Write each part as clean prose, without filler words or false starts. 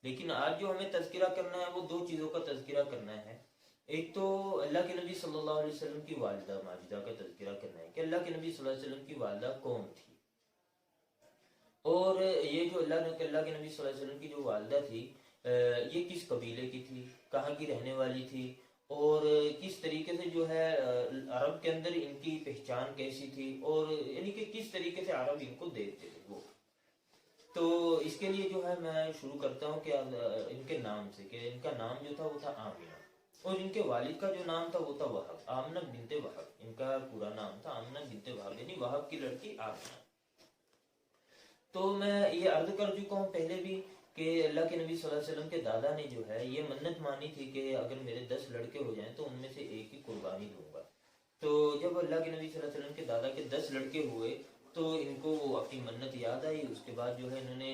لیکن آج جو ہمیں تذکرہ کرنا ہے وہ دو چیزوں کا تذکرہ کرنا ہے. ایک تو اللہ کے نبی صلی اللہ علیہ وسلم کی والدہ ماجدہ کا تذکرہ کرنا ہے کہ اللہ کے نبی صلی اللہ علیہ وسلم کی والدہ کون تھی. اور یہ جو اللہ کے نبی صلی اللہ علیہ وسلم کی جو والدہ تھی یہ کس قبیلے کی تھی, کہاں کی رہنے والی تھی, اور کس طریقے سے جو ہے عرب کے اندر ان کی پہچان کیسی تھی, اور یعنی کہ کس طریقے سے عرب ان کو دیکھتے تھے وہ. تو اس کے لیے جو ہے میں شروع کرتا ہوں کہ ان کے نام سے, کہ ان کا نام جو تھا وہ تھا آمینہ, اور ان کے والد کا جو نام تھا وہ تھا وہب, آمنہ بنت وہب. ان کا پورا نام تھا آمنہ بنت وہب, یعنی وہب کی لڑکی آمنہ. تو میں یہ عرض کر چکا ہوں پہلے بھی کہ اللہ کے نبی صلی اللہ علیہ وسلم کے دادا نے جو ہے یہ منت مانی تھی کہ اگر میرے 10 لڑکے ہو جائیں تو ان میں سے ایک کی قربانی دوں گا. تو جب اللہ کے نبی صلی اللہ علیہ وسلم کے دادا کے 10 لڑکے ہوئے تو ان کو اپنی منت یاد آئی. اس کے بعد جو ہے انہوں نے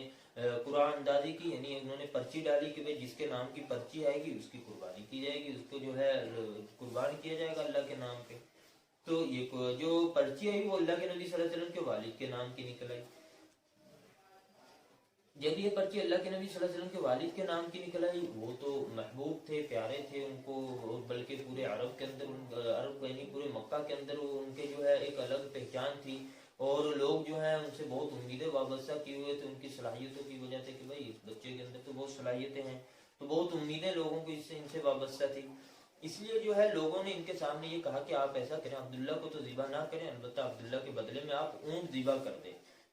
قرآن اندازی کی, یعنی انہوں نے پرچی ڈالی کہ بھائی جس کے نام کی پرچی آئے گی اس کی قربانی کی جائے گی, اس کو جو ہے قربان کیا جائے گا اللہ کے نام پہ. تو یہ جو پرچی آئی وہ اللہ کے نبی صلی اللہ علیہ وسلم کے والد کے نام کی نکل آئی. جب یہ پرچی اللہ کے نبی صلی اللہ علیہ وسلم کے والد کے نام کی نکل آئی, وہ تو محبوب تھے, پیارے تھے ان کو, بلکہ پورے عرب کے اندر, عرب یعنی پورے مکہ کے اندر ان کے جو ہے ایک الگ پہچان تھی, اور لوگ جو ہیں ان سے بہت امیدیں وابستہ کیے ہوئے تھے ان کی صلاحیتوں کی وجہ سے کہ بھائی اس بچے کے اندر تو بہت صلاحیتیں ہیں. تو بہت امیدیں لوگوں کو ان سے وابستہ تھی. اس لیے جو ہے لوگوں نے ان کے سامنے یہ کہا کہ آپ ایسا کریں, عبداللہ کو تو ذبح نہ کریں, البتہ عبداللہ کے بدلے میں آپ اونٹ ذبح کر دیں.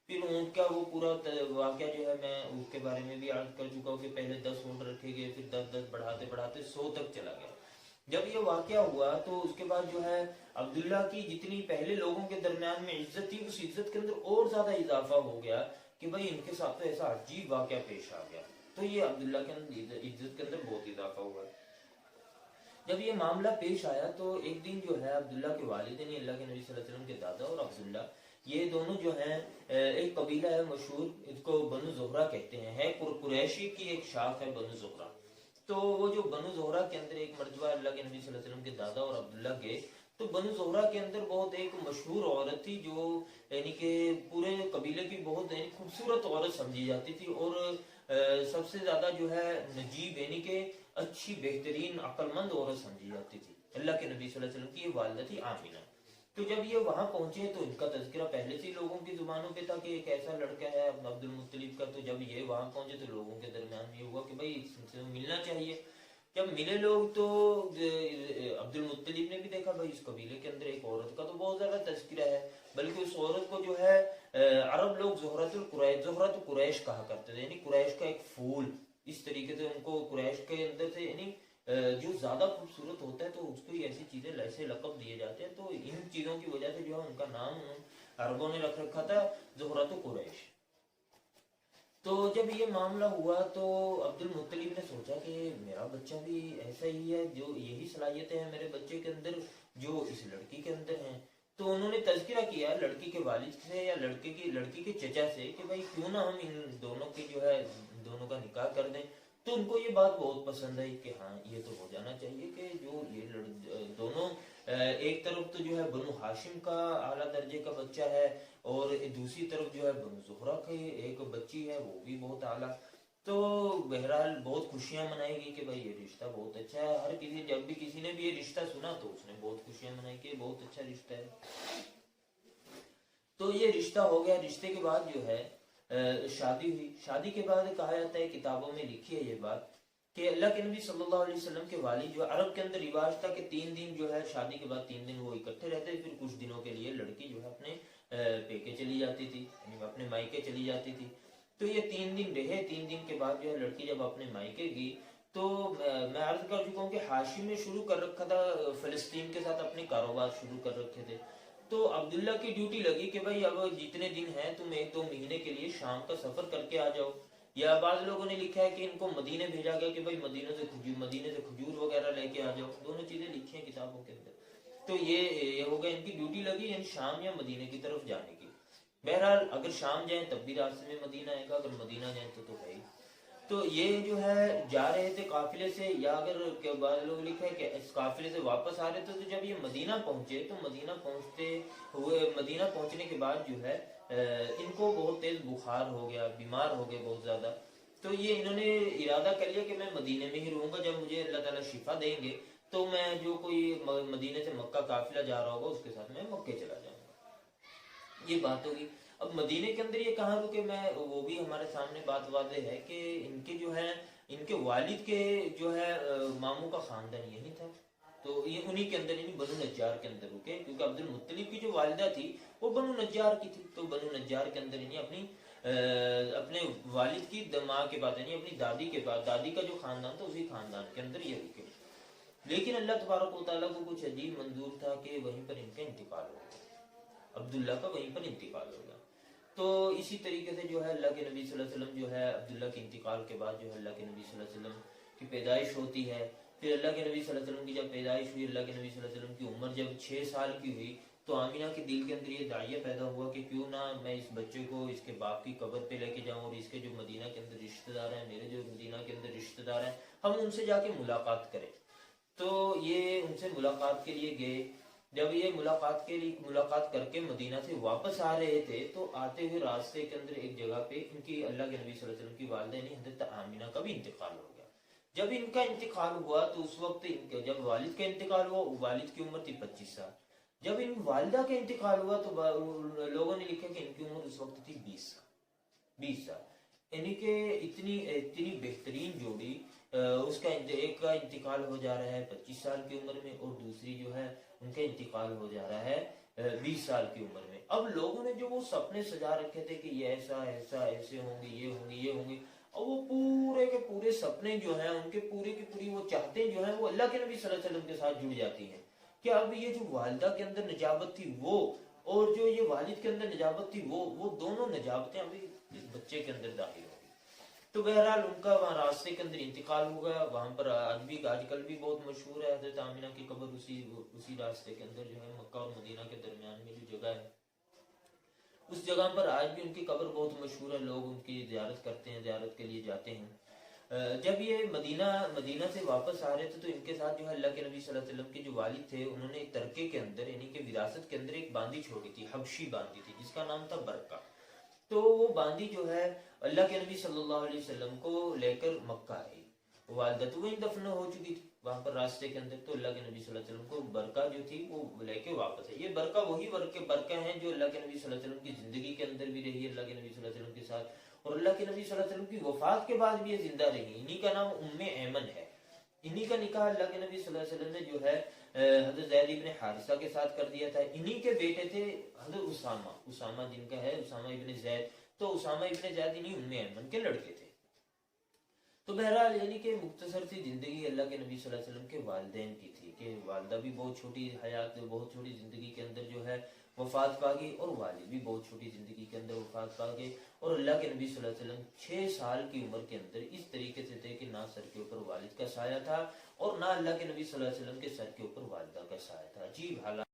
پھر اونٹ کا وہ پورا واقعہ جو ہے میں اس کے بارے میں بھی عرض کر چکا ہوں کہ پہلے 10 اونٹ رکھے گئے, پھر 10 بڑھاتے بڑھاتے 100 تک چلا گیا. جب یہ واقعہ ہوا تو اس کے بعد جو ہے عبداللہ کی جتنی پہلے لوگوں کے درمیان میں عزت تھی اس عزت کے اندر اور زیادہ اضافہ ہو گیا کہ بھائی ان کے ساتھ تو ایسا عجیب واقعہ پیش آ گیا. تو یہ عبداللہ کے اندر عزت کے اندر بہت اضافہ ہوا. جب یہ معاملہ پیش آیا تو ایک دن جو ہے عبداللہ کے والدین, اللہ کے نبی صلی اللہ علیہ وسلم کے دادا اور عبداللہ, یہ دونوں جو ہیں ایک قبیلہ ہے مشہور, اس کو بنو زہرہ کہتے ہیں, قریشی کی ایک شاخ ہے بنو زہرہ. تو وہ جو بنو زہرہ کے اندر ایک مرتبہ اللہ کے نبی صلی اللہ علیہ وسلم کے دادا اور عبداللہ کے, تو بنو زہرہ کے اندر بہت ایک مشہور عورت تھی جو یعنی کہ پورے قبیلے کی بہت یعنی خوبصورت عورت سمجھی جاتی تھی, اور سب سے زیادہ جو ہے نجیب یعنی کہ اچھی بہترین عقل مند عورت سمجھی جاتی تھی. اللہ کے نبی صلی اللہ علیہ وسلم کی یہ والدہ تھی آمینہ. تو جب یہ وہاں پہنچے تو ان کا تذکرہ پہلے سے لوگوں کی زبانوں پہ تھا کہ ایک ایسا لڑکا ہے عبد المطلب کا. تو جب یہ وہاں پہنچے تو لوگوں کے درمیان یہ ہوا کہ بھائی اس سے ملنا چاہیے. جب ملے لوگ تو عبد المطلب نے بھی دیکھا بھائی اس قبیلے کے اندر ایک عورت کا تو بہت زیادہ تذکرہ ہے, بلکہ اس عورت کو جو ہے عرب لوگ زہرۃ القریش, زہرۃ قریش کہا کرتے تھے, یعنی قریش کا ایک پھول. اس طریقے سے ان کو قریش کے اندر سے یعنی جو زیادہ خوبصورت ہوتا ہے تو اس کو ایسی چیزیں ایسے لقب دیے جاتے ہیں. تو ان چیزوں کی وجہ سے جو ہے ان کا نام عربوں نے رکھ رکھا تھا زہرۃ قریش. تو جب یہ معاملہ ہوا تو عبد المطلب نے سوچا کہ میرا بچہ بھی ایسا ہی ہے, جو یہی صلاحیتیں ہیں میرے بچے کے اندر جو اس لڑکی کے اندر ہیں. تو انہوں نے تذکرہ کیا لڑکی کے والد سے یا لڑکی کے چچا سے کہ بھائی کیوں نہ ہم ان دونوں کی جو ہے دونوں کا نکاح کر دیں. تو ان کو یہ بات بہت پسند آئی کہ ہاں یہ تو ہو جانا چاہیے کہ جو یہ دونوں ایک طرف تو جو ہے بنو ہاشم کا اعلیٰ درجے کا بچہ ہے, اور دوسری طرف جو ہے بنو زہرہ کی ایک بچی ہے وہ بھی بہت اعلیٰ. تو بہرحال بہت خوشیاں منائی گئی کہ بھائی یہ رشتہ بہت اچھا ہے. ہر کسی جب بھی کسی نے بھی یہ رشتہ سنا تو اس نے بہت خوشیاں منائی کہ بہت اچھا رشتہ ہے. تو یہ رشتہ ہو گیا. رشتے کے بعد جو ہے شادی ہوئی. شادی کے بعد کہا جاتا ہے کتابوں میں لکھی ہے یہ بات کہ اللہ کے نبی صلی اللہ علیہ وسلم کے والد جو عرب کے اندر رواج تھا کہ 3 دن جو ہے شادی کے بعد 3 دن وہ اکٹھے رہتے, پھر کچھ دنوں کے لیے لڑکی جو ہے اپنے پیکے چلی جاتی تھی, یعنی اپنے مائکے چلی جاتی تھی. تو یہ 3 دن رہے. 3 دن کے بعد جو ہے لڑکی جب اپنے مائکے گئی تو میں عرض کر چکا ہوں کہ ہاشم نے شروع کر رکھا تھا فلسطین کے ساتھ اپنے کاروبار شروع کر رکھے تھے. تو عبداللہ کی ڈیوٹی لگی کہ بھائی اب جتنے دن ہیں تم 1-2 مہینے کے لیے شام کا سفر کر کے آ جاؤ. یا بعض لوگوں نے لکھا ہے کہ ان کو مدینے بھیجا گیا کہ بھائی مدینے سے کھجور وغیرہ لے کے آ جاؤ. دونوں چیزیں لکھی ہیں کتابوں کے اندر. تو یہ ہو گیا ان کی ڈیوٹی لگی یعنی شام یا مدینے کی طرف جانے کی. بہرحال اگر شام جائیں تب بھی راستے میں مدینہ آئے گا, اگر مدینہ جائیں تو ہے. تو یہ جو ہے جا رہے تھے قافلے سے, یا اگر بعض لوگ لکھے کہ اس قافلے سے واپس آ رہے تھے. تو جب یہ مدینہ پہنچے تو مدینہ پہنچنے کے بعد جو ہے ان کو بہت تیز بخار ہو گیا, بیمار ہو گئے بہت زیادہ. تو یہ انہوں نے ارادہ کر لیا کہ میں مدینے میں ہی رہوں گا، جب مجھے اللہ تعالیٰ شفا دیں گے تو میں جو کوئی مدینے سے مکہ قافلہ جا رہا ہوگا اس کے ساتھ میں مکے چلا جاؤں گا۔ یہ بات ہوگی۔ اب مدینے کے اندر یہ کہاں رکے، میں وہ بھی ہمارے سامنے بات واضح ہے کہ ان کے جو ہے ان کے والد کے جو ہے ماموں کا خاندان یہی تھا، تو یہ انہی کے اندر یعنی بنو نجار کے اندر رکے، کیونکہ عبد المطلب کی جو والدہ تھی وہ بنو نجار کی تھی، تو بنو نجار کے اندر یعنی اپنے والد کی ماں کے بعد یعنی اپنی دادی کے بعد دادی کا جو خاندان تھا اسی خاندان کے اندر یہ رکے۔ لیکن اللہ تبارک و تعالیٰ کو کچھ عجیب منظور تھا کہ وہیں پر ان کا انتقال ہو گیا، عبداللہ کا وہیں پر انتقال ہو گیا۔ تو اسی طریقے سے جو ہے اللہ کے نبی صلی اللہ علیہ وسلم جو ہے عبداللہ کے انتقال کے بعد جو ہے اللہ کے نبی صلی اللہ علیہ وسلم کی پیدائش ہوتی ہے۔ پھر اللہ کے نبی صلی اللہ علیہ وسلم کی جب پیدائش ہوئی، اللہ کے نبی صلی اللہ علیہ وسلم کی عمر جب 6 سال کی ہوئی تو آمینہ کے دل کے اندر یہ داعیہ پیدا ہوا کہ کیوں نہ میں اس بچے کو اس کے باپ کی قبر پہ لے کے جاؤں، اور اس کے جو مدینہ کے اندر رشتہ دار ہیں، میرے جو مدینہ کے اندر رشتہ دار ہیں، ہم ان سے جا کے ملاقات کریں۔ تو یہ ان سے ملاقات کے لیے گئے۔ جب یہ ملاقات کر کے مدینہ سے واپس آ رہے تھے تو آتے ہوئے راستے کے اندر ایک جگہ پہ ان کی اللہ کے نبی صلی اللہ علیہ وسلم کی والدہ یعنی حضرت آمینہ کا بھی انتقال ہو گیا۔ جب ان کا انتقال ہوا تو اس وقت جب والد کا انتقال ہوا، والد کی عمر تھی 25 سال۔ جب ان والدہ کا انتقال ہوا تو لوگوں نے لکھا کہ ان کی عمر اس وقت تھی 20 سال، یعنی کہ اتنی بہترین جوڑی، اس کا ایک کا انتقال ہو جا رہا ہے 25 سال کی عمر میں، اور دوسری جو ہے ان کا انتقال ہو جا رہا ہے 20 سال کی عمر میں۔ اب لوگوں نے جو وہ سپنے سجا رکھے تھے کہ یہ ایسا ایسے ہوں گے، یہ ہوں گے، یہ ہوں گے، اور وہ پورے کے پورے سپنے جو ہیں ان کے پوری کی پوری وہ چاہتے جو ہیں وہ اللہ کے نبی صلی اللہ علیہ وسلم کے ساتھ جڑ جاتی ہیں کہ اب یہ جو والدہ کے اندر نجابت تھی وہ، اور جو یہ والد کے اندر نجابت تھی وہ دونوں نجابتیں ابھی اس بچے کے اندر داخل ہو گئی۔ تو بہرحال ان کا وہاں راستے کے اندر انتقال ہو گیا۔ وہاں پر آج کل بھی بہت مشہور ہے حضرت آمینہ کی قبر، اسی راستے کے اندر جو ہے مکہ اور مدینہ کے درمیان میں جو جگہ ہے اس جگہ پر آج بھی ان کی قبر بہت مشہور ہے، لوگ ان کی زیارت کرتے ہیں، زیارت کے لیے جاتے ہیں۔ جب یہ مدینہ سے واپس آ رہے تھے تو ان کے ساتھ جو ہے اللہ کے نبی صلی اللہ علیہ وسلم کے جو والد تھے انہوں نے ایک ترکے کے اندر یعنی کہ وراثت کے اندر ایک باندی چھوڑی تھی، حبشی باندی تھی جس کا نام تھا برکہ۔ تو وہ باندی جو ہے اللہ کے نبی صلی اللہ علیہ وسلم کو لے کر مکہ آئی، والدہ تو وہیں دفن ہو چکی تھی وہاں پر راستے کے اندر، تو اللہ کے نبی صلی اللہ علیہ وسلم کو برکہ جو تھی وہ لے کے واپس ہے۔ یہ برکہ وہی برکہ ہیں جو اللہ کے نبی صلی اللہ علیہ وسلم کی زندگی کے اندر بھی رہی ہے اللہ کے نبی صلی اللہ علیہ وسلم کے ساتھ، اور اللہ کے نبی صلی اللہ علیہ وسلم کی وفات کے بعد بھی یہ زندہ رہی۔ انہی کا نام ام ایمن ہے، انہی کا نکاح اللہ کے نبی صلی اللہ علیہ وسلم نے جو ہے حضرت زید ابن حارثہ کے ساتھ کر دیا تھا۔ انہی کے بیٹے تھے حضرت اسامہ جن کا ہے اسامہ ابن زید، تو اسامہ ابن زید انہی ام ایمن کے لڑکے تھے۔ تو بہرحال یعنی کہ مختصر سی زندگی اللہ کے نبی صلی اللہ علیہ وسلم کے والدین کی تھی کہ والدہ بھی بہت چھوٹی بہت چھوٹی زندگی کے اندر جو ہے وفات پا گئی، اور والد بھی بہت چھوٹی زندگی کے اندر وفات پا گئے، اور اللہ کے نبی صلی اللہ علیہ وسلم 6 سال کی عمر کے اندر اس طریقے سے تھے کہ نہ سر کے اوپر والد کا سایہ تھا اور نہ اللہ کے نبی صلی اللہ علیہ وسلم کے سر کے اوپر والدہ کا سایہ تھا۔ عجیب حالات